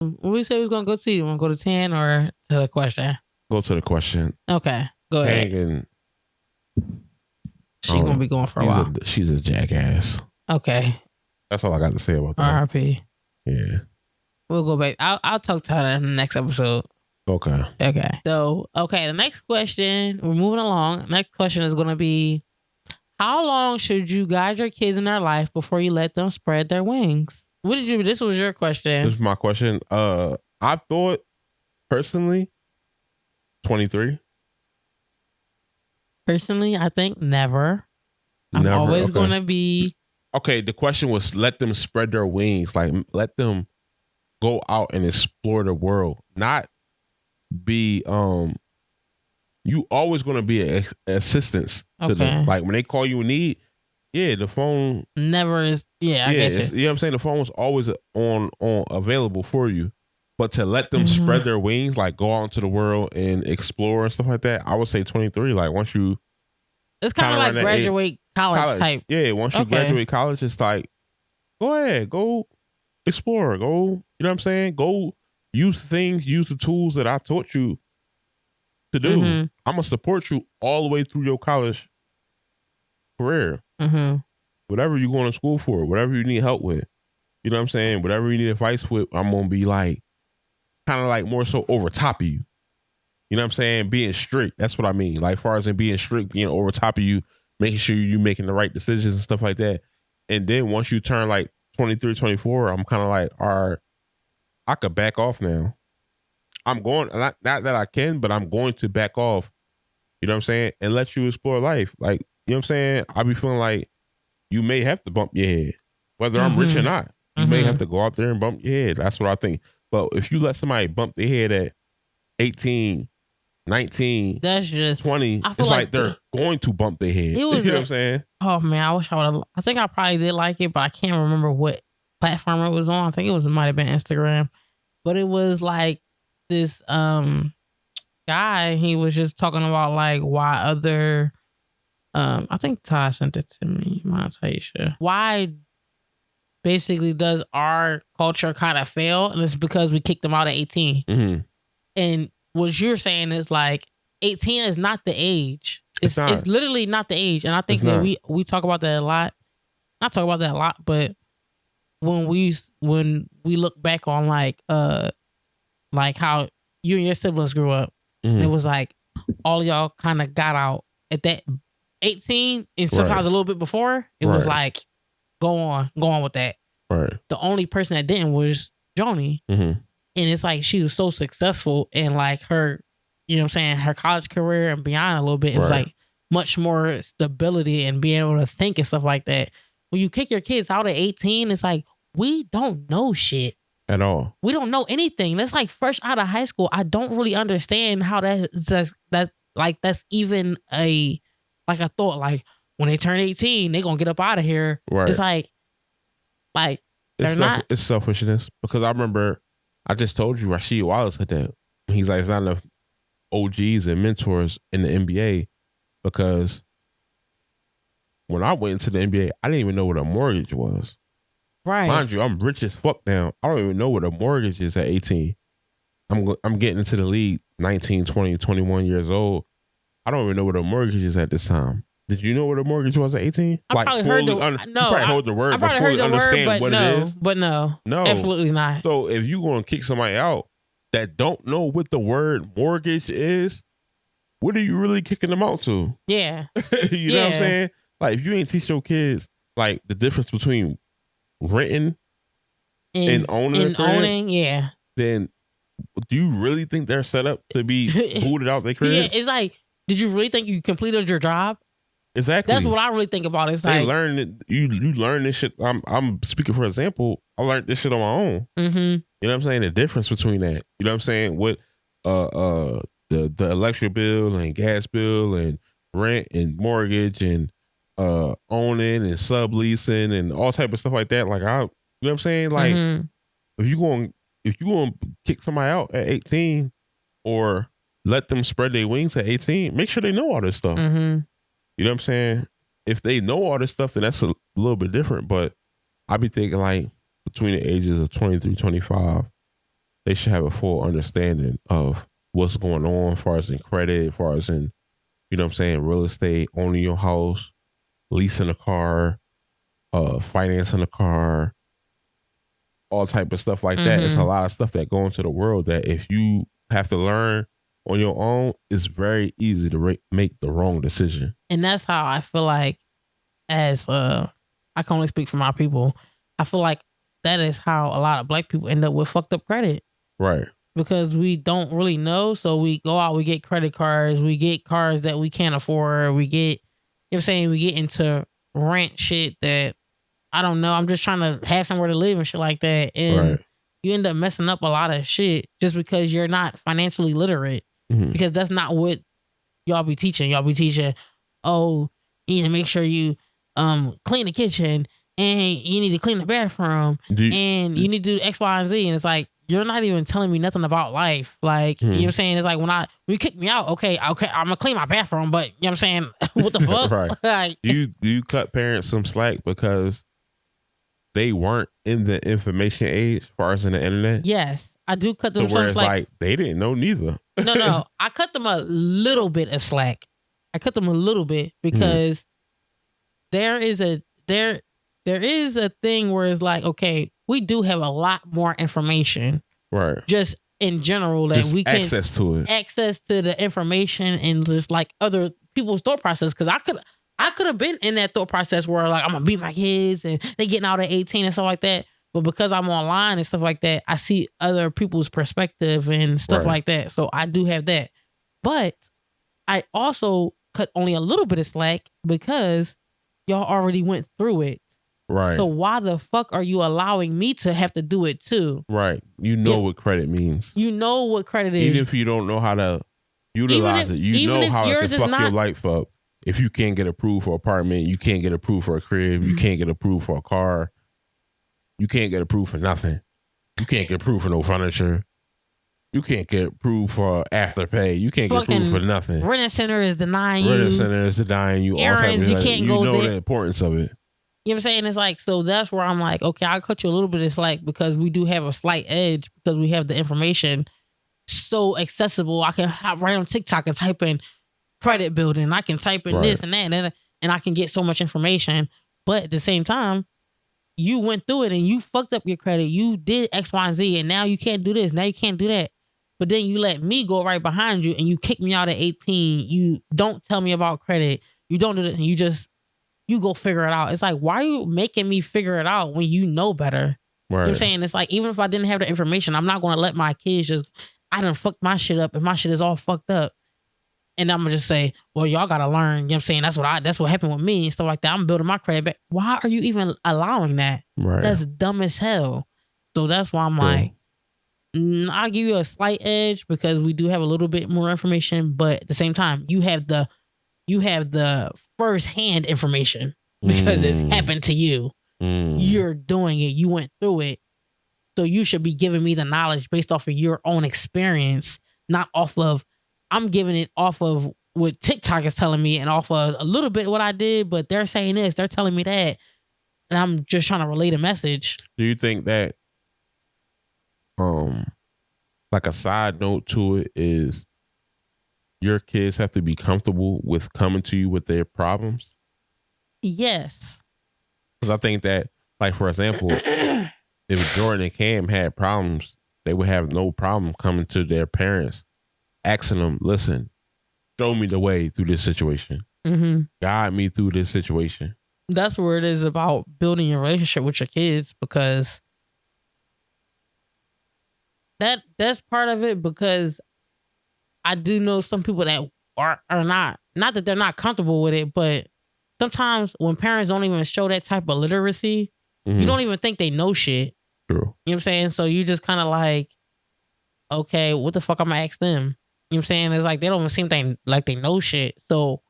When we say we was gonna go to, you want to go to 10 or to the question? Go to the question. Okay, go ahead. Hanging. She's gonna be going for a while. She's a jackass. Okay. That's all I got to say about that. R.I.P. Yeah. We'll go back. I'll talk to her in the next episode. Okay. So, the next question, we're moving along. Next question is going to be, how long should you guide your kids in their life before you let them spread their wings? This was your question. This is my question. I thought, personally, 23. Personally, I think never. I'm always going to be... Okay, the question was let them spread their wings. Like, let them go out and explore the world. Not be... You always going to be an assistance to them. Like, when they call you a need, the phone... Never is... Yeah, I get you. You know what I'm saying? The phone was always on available for you. But to let them spread their wings, like go out into the world and explore and stuff like that, I would say 23. Like once you... It's kind of like graduate college type. Yeah, once you graduate college, it's like, go ahead, go explore, go, you know what I'm saying? Go use the tools that I taught you to do. I'm going to support you all the way through your college career. Whatever you're going to school for, whatever you need help with, you know what I'm saying? Whatever you need advice with, I'm going to be like, kind of like more so over top of you. You know what I'm saying? Being strict. That's what I mean. Like, far as in being strict, being over top of you, making sure you're making the right decisions and stuff like that. And then once you turn like 23, 24, I'm kind of like, all right, I could back off now. I'm going, not that I can, but I'm going to back off. You know what I'm saying? And let you explore life. Like, you know what I'm saying? I be feeling like you may have to bump your head, whether I'm rich or not. You may have to go out there and bump your head. That's what I think. But if you let somebody bump their head at 18, 19, that's just 20, it's like they're going to bump their head. You know what I'm saying? Oh man, I wish I would have. I think I probably did like it, but I can't remember what platform it was on. I think it might have been Instagram. But it was like this guy, he was just talking about like why other I think Ty sent it to me. I'm tell you sure. Why basically does our culture kind of fail? And it's because we kicked them out at 18. And what you're saying is like 18 is not the age. It's literally not the age. And I think that we talk about that a lot. Not talk about that a lot, but when we look back on like how you and your siblings grew up, it was like all y'all kind of got out at that 18 and sometimes a little bit before. It was like go on with that. Right. The only person that didn't was Joni. And it's like she was so successful in like her, you know what I'm saying, her college career and beyond a little bit. It was like much more stability and being able to think and stuff like that. When you kick your kids out at 18, it's like, we don't know shit. At all. We don't know anything. That's like fresh out of high school. I don't really understand how that's even a thought. Like when they turn 18, they gonna get up out of here. Right. It's like it's selfishness. Because I remember I just told you Rasheed Wallace said that. He's like, it's not enough OGs and mentors in the NBA, because when I went into the NBA, I didn't even know what a mortgage was. Right. Mind you, I'm rich as fuck now. I don't even know what a mortgage is at 18. I'm getting into the league 19, 20, 21 years old. I don't even know what a mortgage is at this time. Did you know what a mortgage was at 18? I probably heard the word. You probably heard the word, but fully understand what it is. But no, absolutely not. So if you going to kick somebody out that don't know what the word mortgage is, what are you really kicking them out to? Yeah. You know what I'm saying? Like, if you ain't teach your kids like the difference between renting and owning, then do you really think they're set up to be booted out their crib? Yeah, it's like, did you really think you completed your job? Exactly. That's what I really think about it. It's they like, learn it. You learn this shit. I'm speaking for example. I learned this shit on my own. You know what I'm saying? The difference between that. You know what I'm saying? With the electric bill and gas bill and rent and mortgage and owning and subleasing and all type of stuff like that. Like, you know what I'm saying? Like, if you going to kick somebody out at 18 or let them spread their wings at 18, make sure they know all this stuff. You know what I'm saying? If they know all this stuff, then that's a little bit different. But I be thinking like between the ages of 23, 25, they should have a full understanding of what's going on as far as in credit, as far as in, you know what I'm saying, real estate, owning your house, leasing a car, financing a car, all type of stuff like that. It's a lot of stuff that go into the world that if you have to learn on your own, it's very easy to make the wrong decision. And that's how I feel like, as I can only speak for my people, I feel like that is how a lot of Black people end up with fucked up credit. Right. Because we don't really know. So we go out, we get credit cards, we get cars that we can't afford, we get, you know what I'm saying, we get into rent shit that, I don't know, I'm just trying to have somewhere to live and shit like that. And you end up messing up a lot of shit just because you're not financially literate. Because that's not what y'all be teaching. Y'all be teaching, oh, you need to make sure you clean the kitchen and you need to clean the bathroom and you need to do X, Y, and Z. And it's like, you're not even telling me nothing about life. Like, you know what I'm saying? It's like when you kick me out, okay, I'm gonna clean my bathroom, but you know what I'm saying? What the fuck? Right. Like, do you cut parents some slack because they weren't in the information age as far as in the internet? Yes. I do cut them some slack. Like they didn't know neither. No. I cut them a little bit of slack. I cut them a little bit because there is a thing where it's like, okay, we do have a lot more information. Right. Just in general that just we can access to the information and just like other people's thought process. Cause I could have been in that thought process where like I'm gonna beat my kids and they getting out at 18 and stuff like that. But because I'm online and stuff like that, I see other people's perspective and stuff like that. So I do have that. But I also cut only a little bit of slack because y'all already went through it. Right. So why the fuck are you allowing me to have to do it too? Right. You know what credit means. You know what credit is. Even if you don't know how to utilize it, you know how it can fuck your life up. If you can't get approved for an apartment, you can't get approved for a crib, you can't get approved for a car. You can't get approved for nothing. You can't get approved for no furniture. You can't get approved for afterpay. You can't get approved for nothing. Renting center is denying you. Renting center is denying you. Errands, you can't go there. You know the importance of it. You know what I'm saying? It's like, so that's where I'm like, okay, I'll cut you a little bit of slack because we do have a slight edge because we have the information so accessible. I can hop right on TikTok and type in credit building. I can type in this and that and I can get so much information. But at the same time, you went through it and you fucked up your credit. You did X, Y, and Z, and now you can't do this. Now you can't do that. But then you let me go right behind you and you kick me out at 18. You don't tell me about credit. You don't do that. And you go figure it out. It's like, why are you making me figure it out when you know better? Right. You know what I'm saying? It's like, even if I didn't have the information, I'm not going to let my kids just, I done fucked my shit up and my shit is all fucked up. And I'm gonna just say, well, y'all gotta learn. You know what I'm saying? That's what happened with me and stuff like that. I'm building my credit back. Why are you even allowing that? Right. That's dumb as hell. So that's why I'm like, I'll give you a slight edge because we do have a little bit more information, but at the same time, you have the first-hand information because it happened to you. You're doing it. You went through it. So you should be giving me the knowledge based off of your own experience, not off of, I'm giving it off of what TikTok is telling me and off of a little bit of what I did, but they're saying this, they're telling me that. And I'm just trying to relate a message. Do you think that, like a side note to it is your kids have to be comfortable with coming to you with their problems? Yes. Because I think that, like, for example, if Jordan and Cam had problems, they would have no problem coming to their parents, asking them, listen, show me the way through this situation. Guide me through this situation. That's where it is about building your relationship with your kids, because that's part of it, because I do know some people that are not that they're not comfortable with it, but sometimes when parents don't even show that type of literacy, you don't even think they know shit. True. You know what I'm saying? So you just kind of like, okay, what the fuck I'm gonna ask them? You know what I'm saying? It's like they don't even seem like they know shit. So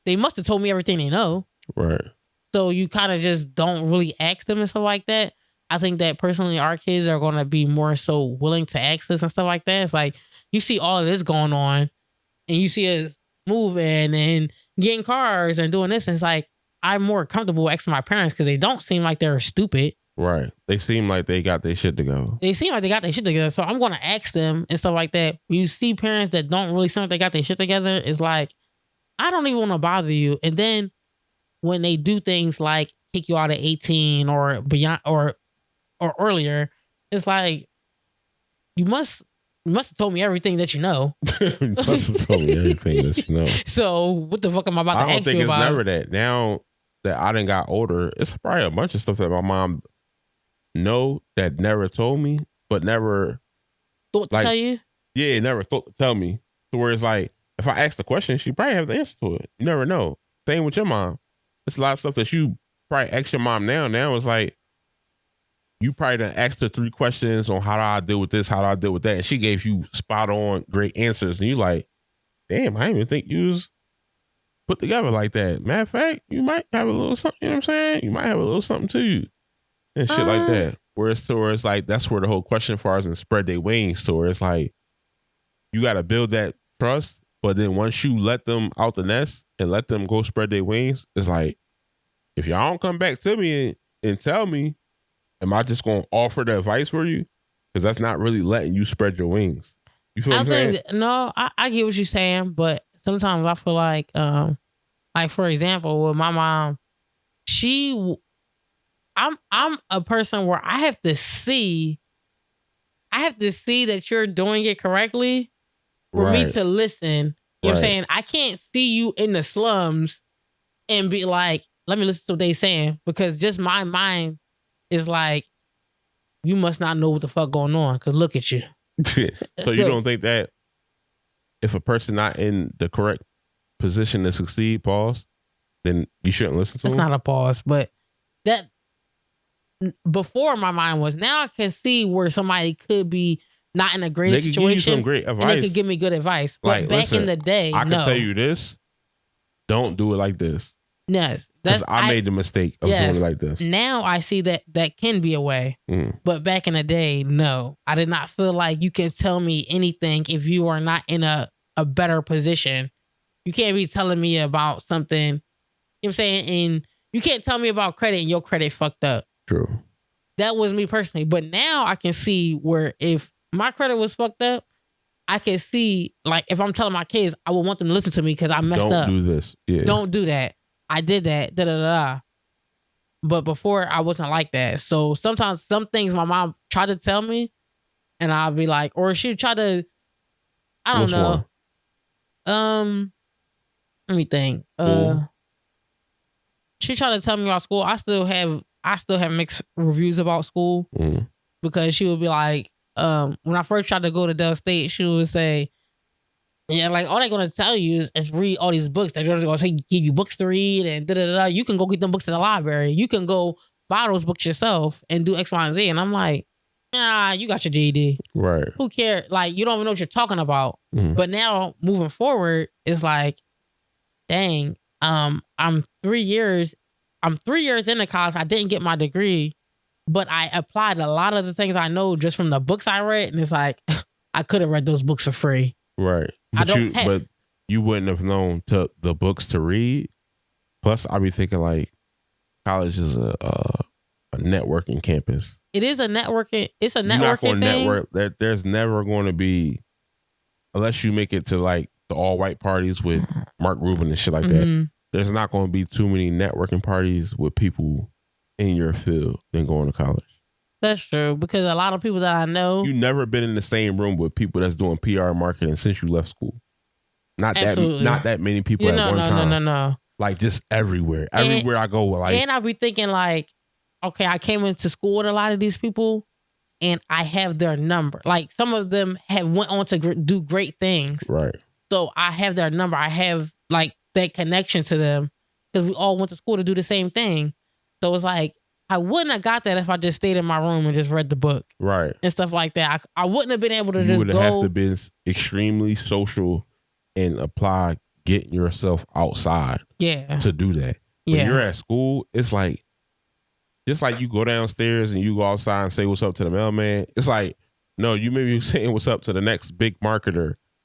they must have told me everything they know. Right. So you kind of just don't really ask them and stuff like that. I think that personally our kids are going to be more so willing to ask us and stuff like that. It's like you see all of this going on and you see us moving and getting cars and doing this. And it's like I'm more comfortable asking my parents because they don't seem like they're stupid. Right. They seem like they got their shit together. So I'm going to ask them and stuff like that. When you see parents that don't really seem like they got their shit together, it's like, I don't even want to bother you. And then when they do things like kick you out at 18 or beyond or earlier, it's like, you must have told me everything that you know. You must have told me everything that you know. So what the fuck am I about to ask you about? I don't think it's never that. Now that I done got older, it's probably a bunch of stuff that my mom know that never told me, but never thought to tell you? Yeah, never thought to tell me. So where it's like, if I ask the question, she probably have the answer to it. You never know. Same with your mom. It's a lot of stuff that you probably ask your mom now. Now it's like, you probably done asked her 3 questions on how do I deal with this, how do I deal with that. And she gave you spot on great answers. And you like, damn, I didn't even think you was put together like that. Matter of fact, you might have a little something, you know what I'm saying? You might have a little something to you. And shit like that. Whereas it's like, that's where the whole question as far as in spread their wings to where it's like, you got to build that trust. But then once you let them out the nest and let them go spread their wings, it's like, if y'all don't come back to me and tell me, am I just going to offer the advice for you? Because that's not really letting you spread your wings. You feel what I'm saying? No, I get what you're saying, but sometimes I feel like for example, with my mom, I'm a person where I have to see that you're doing it correctly for me to listen. You know what I'm saying? I can't see you in the slums and be like, let me listen to what they saying, because just my mind is like, you must not know what the fuck going on, because look at you. So you don't think that if a person not in the correct position to succeed, pause, then you shouldn't listen to them? It's not a pause, but that before my mind was. Now I can see where somebody could be not in a great situation. Give you some great advice. And they could give me good advice. But like, back in the day, I can tell you this. Don't do it like this. Yes. Because I made the mistake of doing it like this. Now I see that can be a way. But back in the day, no. I did not feel like you can tell me anything if you are not in a better position. You can't be telling me about something, you know what I'm saying? And you can't tell me about credit and your credit fucked up. True. That was me personally. But now I can see where if my credit was fucked up, I can see, like, if I'm telling my kids, I would want them to listen to me because I messed up. Don't do this. Yeah. Don't do that. I did that. Da-da-da-da. But before, I wasn't like that. So sometimes some things my mom tried to tell me, and I'll be like, or she'd try to, I don't know. One? Let me think. She tried to tell me about school. I still have mixed reviews about school because she would be like, when I first tried to go to Del State, she would say, yeah, like, all they're going to tell you is read all these books. They're just going to give you books to read and da-da-da-da. You can go get them books in the library. You can go buy those books yourself and do X, Y, and Z. And I'm like, nah, you got your GED. Right. Who cares? Like, you don't even know what you're talking about. But now, moving forward, it's like, dang, I'm 3 years into college. I didn't get my degree, but I applied a lot of the things I know just from the books I read. And it's like, I could have read those books for free. Right. But you wouldn't have known the books to read. Plus, I'd be thinking like college is a networking campus. It is a networking. It's a networking thing. You're not going to network. There's never going to be, unless you make it to like the all white parties with Mark Rubin and shit like that. There's not going to be too many networking parties with people in your field than going to college. That's true, because a lot of people that I know, you've never been in the same room with people that's doing PR marketing since you left school. Not that many people at one time. No. Like just everywhere. Everywhere I go, like, and I'll be thinking like, okay, I came into school with a lot of these people, and I have their number. Like some of them have went on to do great things. Right. So I have their number. I have like that connection to them because we all went to school to do the same thing. So it's like, I wouldn't have got that if I just stayed in my room and just read the book. Right. And stuff like that. I wouldn't have been able to you just go. You would have to be extremely social and apply getting yourself outside. Yeah. To do that. When you're at school, it's like, just like you go downstairs and you go outside and say what's up to the mailman. It's like, no, you may be saying what's up to the next big marketer